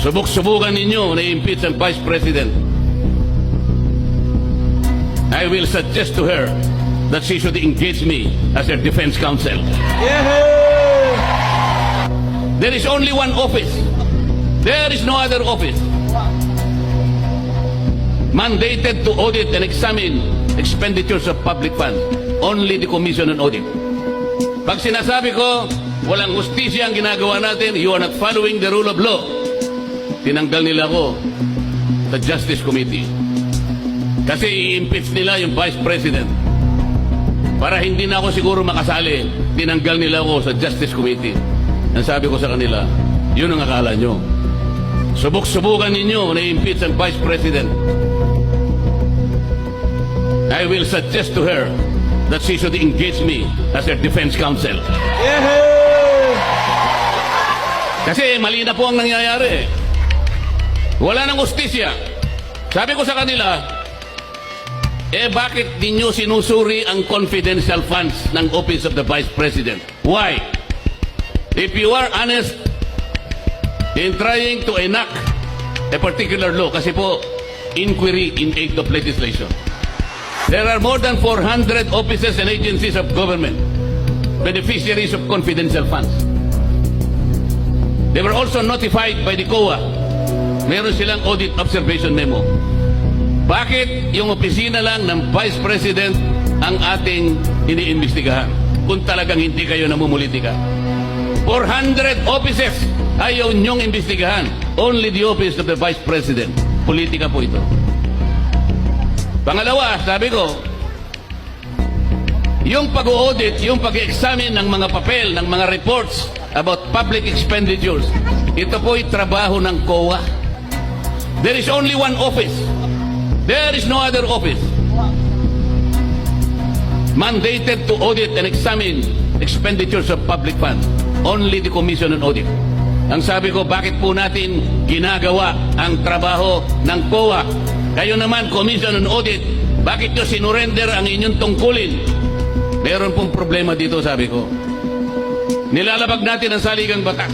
Subok-subukan ninyo na impeach ang Vice President. I will suggest to her that she should engage me as her defense counsel. There is only one office. There is no other office mandated to audit and examine expenditures of public funds. Only the Commission on Audit. Pag sinasabi ko, walang hustisya ang ginagawa natin, you are not following the rule of law, tinanggal nila ako sa Justice Committee. Kasi i-impeach nila yung Vice President. Para hindi na ako siguro makasali, tinanggal nila ako sa Justice Committee. Ang sabi ko sa kanila, yun ang akala nyo. Subok-subukan ninyo na i-impeach ang Vice President. I will suggest to her that she should engage me as her defense counsel. Kasi mali na po ang nangyayari. Wala nang hustisya. Sabi ko sa kanila, bakit ninyo sinusuri ang confidential funds ng Office of the Vice President? Why? If you are honest in trying to enact a particular law, kasi po, inquiry in aid of legislation. There are more than 400 offices and agencies of government, beneficiaries of confidential funds. They were also notified by the COA. Meron silang audit observation memo. Bakit yung opisina lang ng Vice President ang ating iniimbestigahan kung talagang hindi kayo namumulitika? 400 offices ayaw nyong imbestigahan. Only the Office of the Vice President. Politika po ito. Pangalawa, sabi ko, yung pag-audit, yung pag-examine ng mga papel, ng mga reports about public expenditures, ito po'y trabaho ng COA. There is only one office. There is no other office mandated to audit and examine expenditures of public funds. Only the Commission on Audit. Ang sabi ko, bakit po natin ginagawa ang trabaho ng COA? Kayo naman, Commission on Audit, bakit nyo sinurrender ang inyong tungkulin? Meron pong problema dito, sabi ko. Nilalabag natin ang saligang batas.